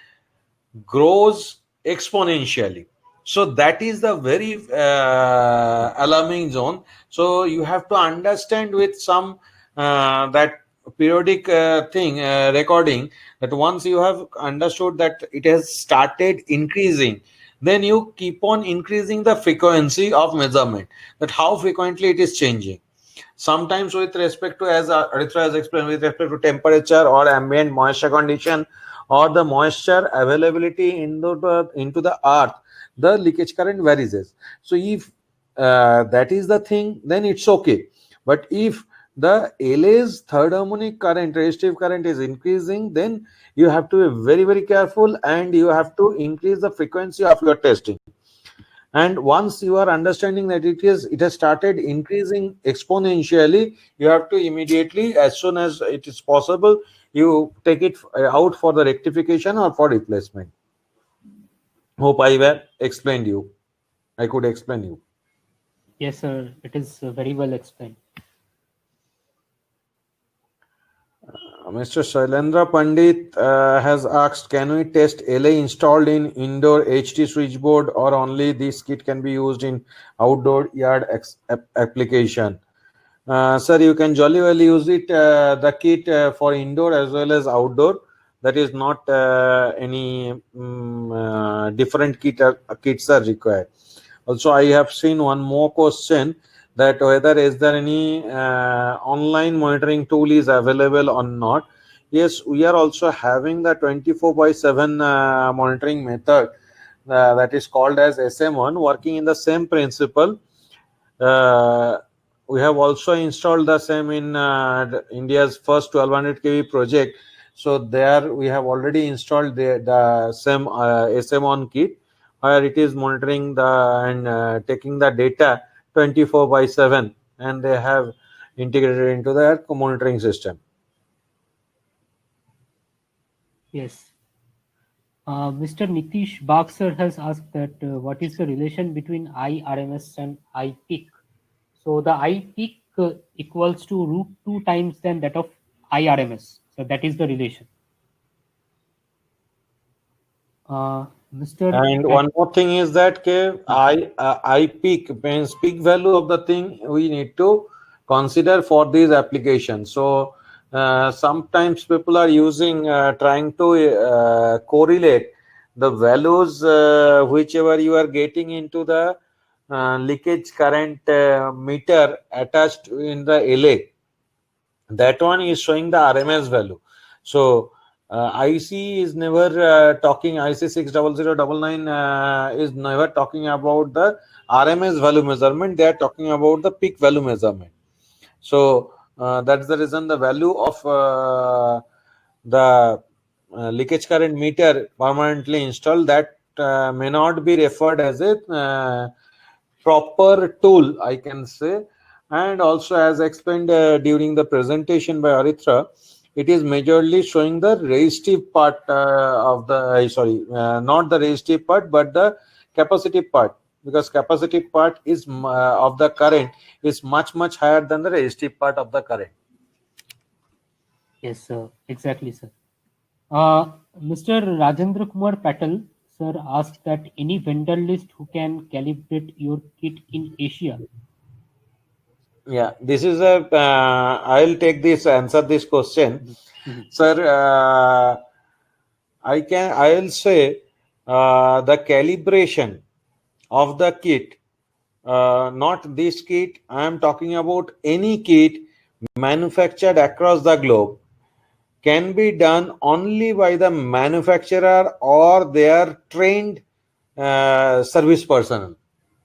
grows exponentially. So that is the very alarming zone. So you have to understand with some that periodic thing recording, that once you have understood that it has started increasing, then you keep on increasing the frequency of measurement, that how frequently it is changing. Sometimes with respect to, as Aritra has explained, with respect to temperature or ambient moisture condition or the moisture availability into the earth, the leakage current varies. So if that is the thing, then it's okay. But if the LA's third harmonic current, resistive current, is increasing, then you have to be very, very careful, and you have to increase the frequency of your testing. And once you are understanding that it has started increasing exponentially, you have to immediately, as soon as it is possible, you take it out for the rectification or for replacement. Hope I could explain you. Yes, sir. It is very well explained. Mr. Shailendra Pandit has asked, can we test LA installed in indoor HT switchboard, or only this kit can be used in outdoor yard application? Sir, you can jolly well use it, the kit for indoor as well as outdoor. That is not any different kits are required. Also, I have seen one more question, that whether is there any online monitoring tool is available or not. Yes, we are also having the 24/7 monitoring method that is called as SM1, working in the same principle. We have also installed the same in India's first 1200 kV project. So there we have already installed the same SM1 kit, where it is monitoring and taking the data 24/7, and they have integrated into their monitoring system. Yes. Mr. Nitish Baksar has asked that what is the relation between IRMS and I peak? So the I peak equals to root 2 times than that of IRMS. So that is the relation. Mr. And one more thing is that I peak means peak value of the thing we need to consider for these applications. So sometimes people are using trying to correlate the values whichever you are getting into the leakage current meter attached in the LA. That one is showing the RMS value. So IC is never talking, IC 60099 is never talking about the RMS value measurement. They are talking about the peak value measurement. So that's the reason the value of the leakage current meter permanently installed, that may not be referred as a proper tool, I can say. And also, as explained during the presentation by Aritra, it is majorly showing the resistive part of the not the resistive part, but the capacitive part, because capacitive part is of the current is much higher than the resistive part of the current. Yes, sir. Exactly, sir. Mr. Rajendra Kumar Patel, sir, asked that any vendor list who can calibrate your kit in Asia. Yeah, this is a. I'll take this answer this question, sir. I'll say the calibration of the kit, not this kit. I am talking about any kit manufactured across the globe, can be done only by the manufacturer or their trained service personnel.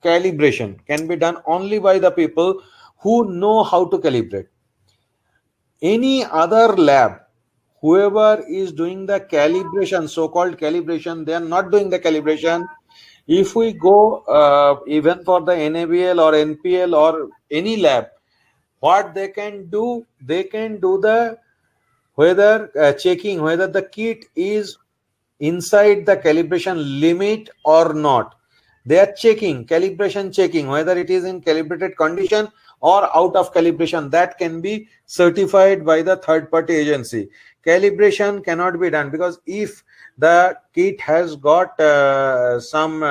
Calibration can be done only by the people who know how to calibrate. Any other lab, whoever is doing the calibration, so-called calibration, they are not doing the calibration. If we go even for the NABL or NPL or any lab, what they can do the whether checking whether the kit is inside the calibration limit or not. They are calibration checking whether it is in calibrated condition or out of calibration. That can be certified by the third party agency. Calibration cannot be done, because if the kit has got some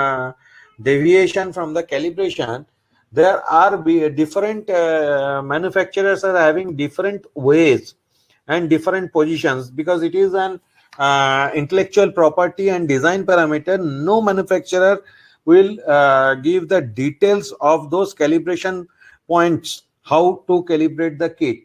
deviation from the calibration, there are different manufacturers are having different ways and different positions, because it is an intellectual property and design parameter. No manufacturer will give the details of those calibration points, how to calibrate the kit,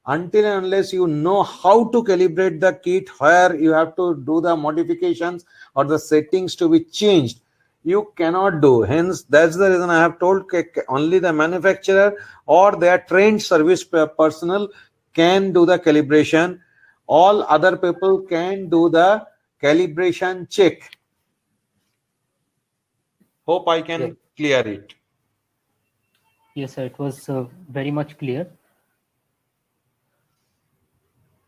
until and unless you know how to calibrate the kit, where you have to do the modifications or the settings to be changed. You cannot do. Hence, that's the reason I have told only the manufacturer or their trained service personnel can do the calibration. All other people can do the calibration check. Hope I can clear it? Yes, sir. It was very much clear.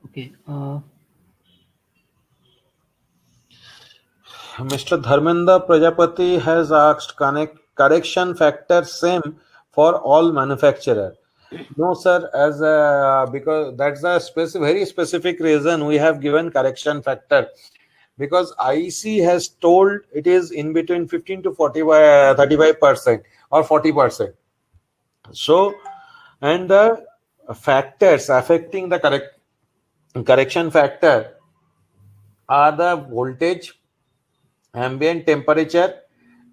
Okay. Mr. Dharmendra Prajapati has asked, correction factor same for all manufacturer. No, sir, because that's a very specific reason we have given correction factor, because IC has told it is in between 15 to 35% or 40%. So, and the factors affecting the correction factor are the voltage, ambient temperature,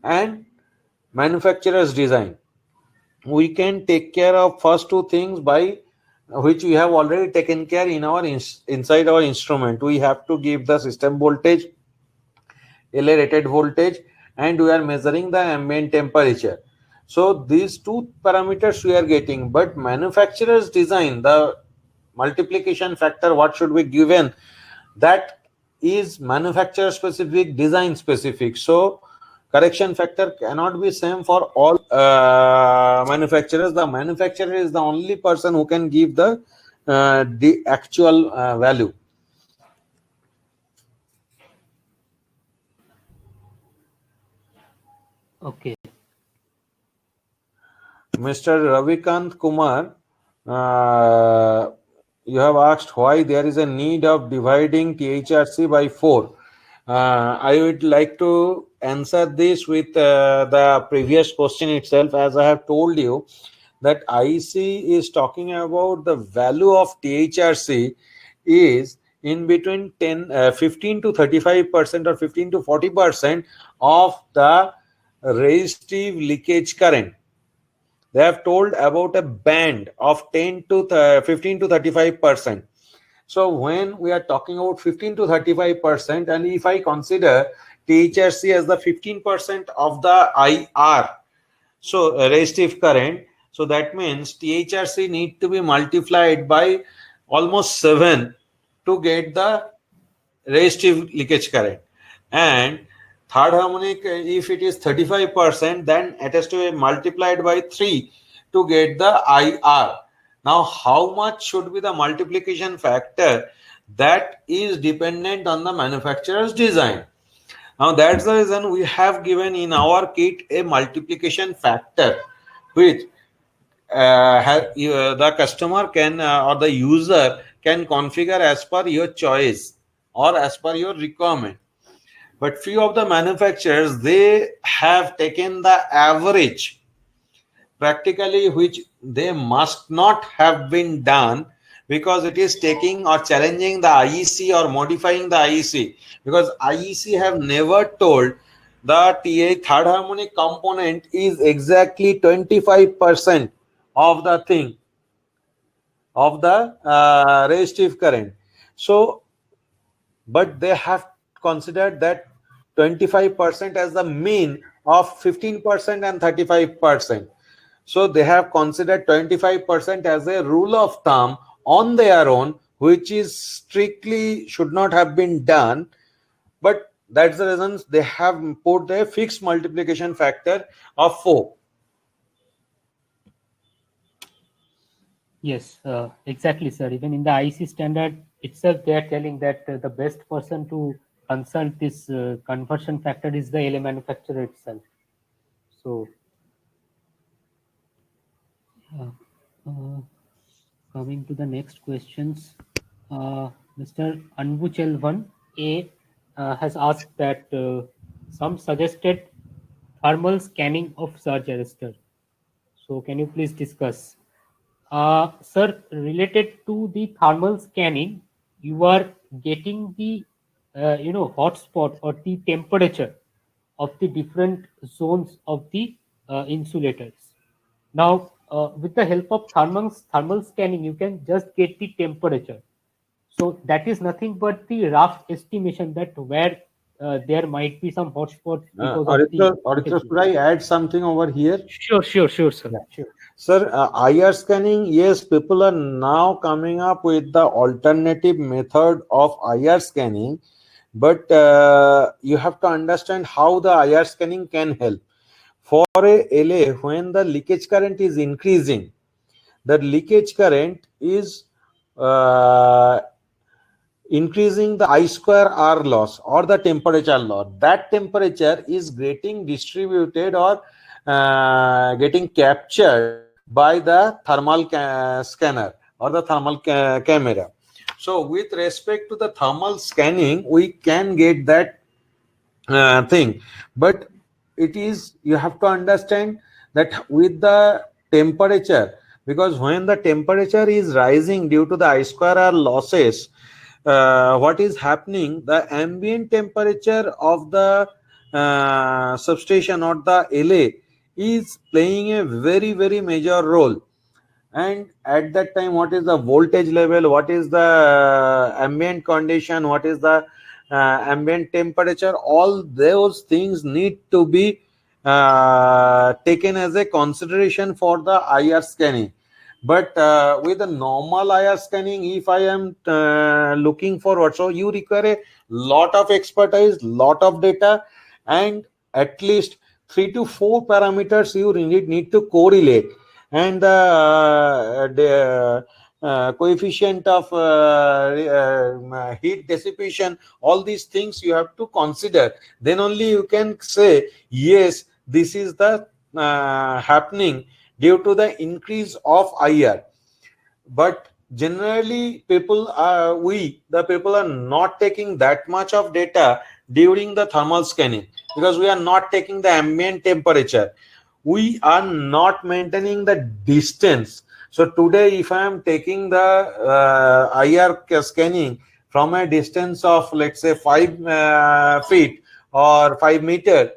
and manufacturer's design. We can take care of first two things by which we have already taken care in our inside our instrument. We have to give the system voltage, LA rated voltage, and we are measuring the ambient temperature. So these two parameters we are getting, but manufacturer's design, the multiplication factor, what should be given, that is manufacturer specific, design specific. So correction factor cannot be same for all manufacturers. The manufacturer is the only person who can give the actual value. Okay. Mr. Ravikant Kumar, you have asked why there is a need of dividing THRC by 4. I would like to answer this with the previous question itself, as I have told you that IC is talking about the value of THRC is in between 15 to 35% or 15 to 40% of the resistive leakage current. They have told about a band of 10 to 15 to 35%. So when we are talking about 15 to 35%, and if I consider THRC as the 15% of the IR, so resistive current, so that means THRC need to be multiplied by almost 7 to get the resistive leakage current. And third harmonic, if it is 35%, then it has to be multiplied by 3 to get the IR. Now, how much should be the multiplication factor? That is dependent on the manufacturer's design. Now, that's the reason we have given in our kit a multiplication factor, which the customer can or the user can configure as per your choice or as per your requirement. But few of the manufacturers, they have taken the average practically, which they must not have been done, because it is taking or challenging the IEC or modifying the IEC, because IEC have never told the TA third harmonic component is exactly 25% of the thing of the resistive current. So, but they have considered that 25% as the mean of 15% and 35%. So they have considered 25% as a rule of thumb on their own, which is strictly should not have been done. But that's the reason they have put a fixed multiplication factor of 4. Yes, exactly, sir. Even in the IC standard itself, they are telling that the best person to consult this conversion factor is the LA manufacturer itself. So, coming to the next questions, Mr. Anvuchelvan A has asked that some suggested thermal scanning of surge arrestor. So, can you please discuss? Sir, related to the thermal scanning, you are getting the hotspot or the temperature of the different zones of the insulators. Now, with the help of thermal scanning, you can just get the temperature. So that is nothing but the rough estimation that where there might be some hotspots. Aritra, should I add something over here? Sure, sir. Yeah. Sure. Sir, IR scanning, yes, people are now coming up with the alternative method of IR scanning, but you have to understand how the IR scanning can help. For a LA, when the leakage current is increasing, the leakage current is increasing the I square R loss or the temperature loss. That temperature is getting distributed or getting captured by the thermal scanner or the thermal camera. So with respect to the thermal scanning, we can get that thing, but it is, you have to understand that with the temperature, because when the temperature is rising due to the I square R losses, what is happening, the ambient temperature of the substation or the LA is playing a very very major role. And at that time, what is the voltage level, what is the ambient condition, what is the ambient temperature, all those things need to be taken as a consideration for the IR scanning. But with the normal IR scanning, if I am looking forward, so you require a lot of expertise, lot of data, and at least 3 to 4 parameters you need to correlate. And the coefficient of heat dissipation, all these things you have to consider, then only you can say yes, this is the happening due to the increase of IR. But generally people are, we the people are not taking that much of data during the thermal scanning, because we are not taking the ambient temperature, we are not maintaining the distance. So today if I am taking the IR scanning from a distance of, let's say, 5 feet or 5 meter,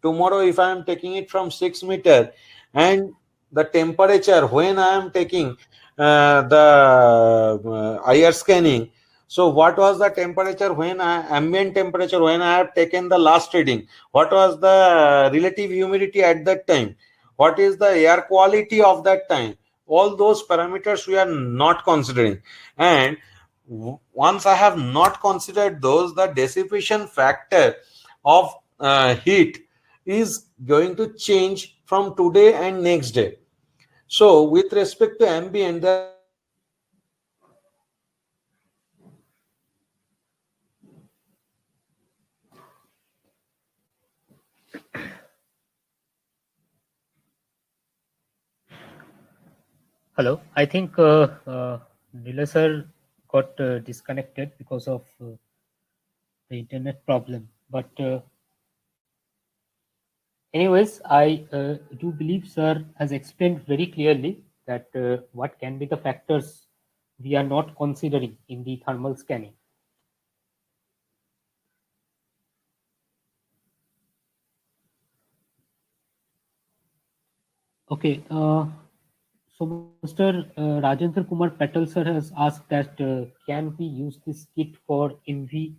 tomorrow if I am taking it from 6 meter, and the temperature when I am taking the IR scanning, so what was the temperature when ambient temperature when I have taken the last reading, what was the relative humidity at that time, what is the air quality of that time, all those parameters we are not considering. And once I have not considered those, the dissipation factor of heat is going to change from today and next day. So with respect to ambient, there are Hello. I think Nila sir got disconnected because of the internet problem. But anyways, I do believe sir has explained very clearly that what can be the factors we are not considering in the thermal scanning. Okay. So Mr. Rajendra Kumar Patel sir has asked that can we use this kit for MV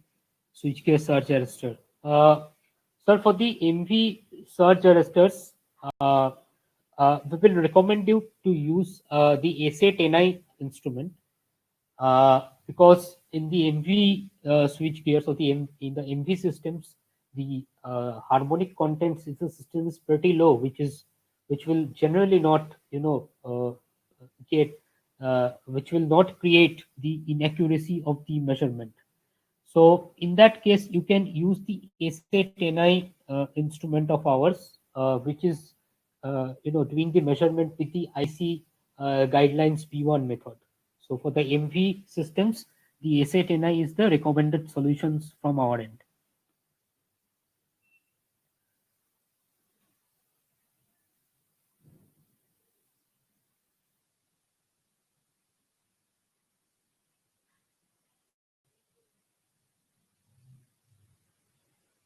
switchgear surge arrestor? Sir, for the MV surge arresters, uh, we will recommend you to use the A8NI instrument because in the MV switchgear, so in the MV systems, the harmonic contents in the system is pretty low, which will generally not get which will not create the inaccuracy of the measurement. So in that case, you can use the A8NI instrument of ours, which is doing the measurement with the IC guidelines P1 method. So for the MV systems, the A8NI is the recommended solutions from our end.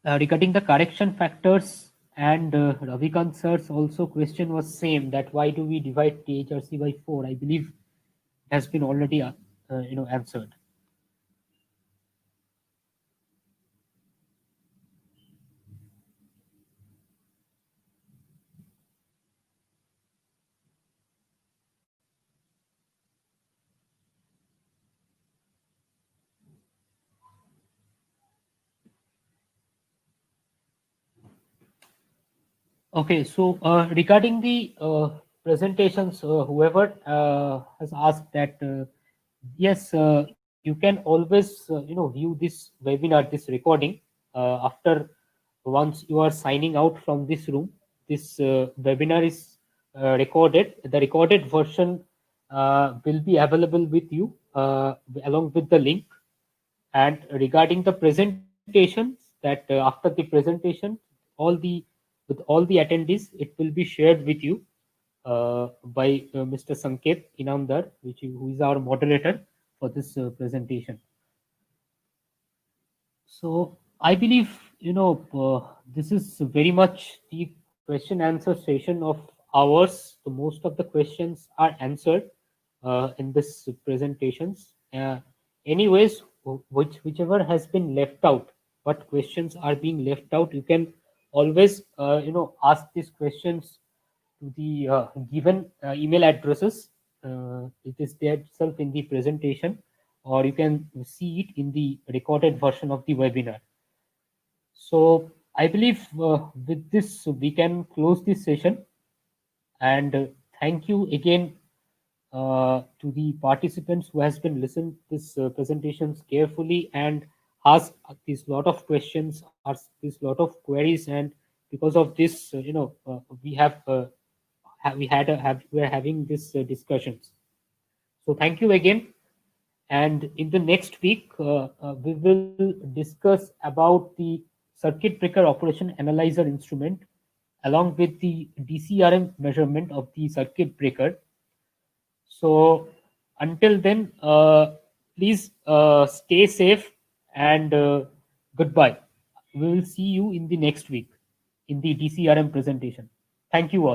Regarding the correction factors, and Ravikant sir's also question was same, that why do we divide THRC by 4? I believe it has been already answered. Okay, so regarding the presentations, whoever has asked that, yes, you can always view this webinar, this recording after once you are signing out from this room. This webinar is recorded. The recorded version will be available with you along with the link. And regarding the presentations, that after the presentation, all the with all the attendees, it will be shared with you by Mr. Sanket Inamdar, who is our moderator for this presentation. So I believe this is very much the question answer session of ours. The most of the questions are answered in this presentations. Anyways, whichever has been left out, what questions are being left out, you can always ask these questions to the given email addresses. It is there itself in the presentation, or you can see it in the recorded version of the webinar. So I believe with this we can close this session, and thank you again to the participants who has been listened this presentations carefully and asked these lot of questions, asked this lot of queries, and because of this, we have we're having this discussions. So thank you again. And in the next week, we will discuss about the circuit breaker operation analyzer instrument along with the DCRM measurement of the circuit breaker. So until then, please stay safe and goodbye. We will see you in the next week in the DCRM presentation. Thank you all.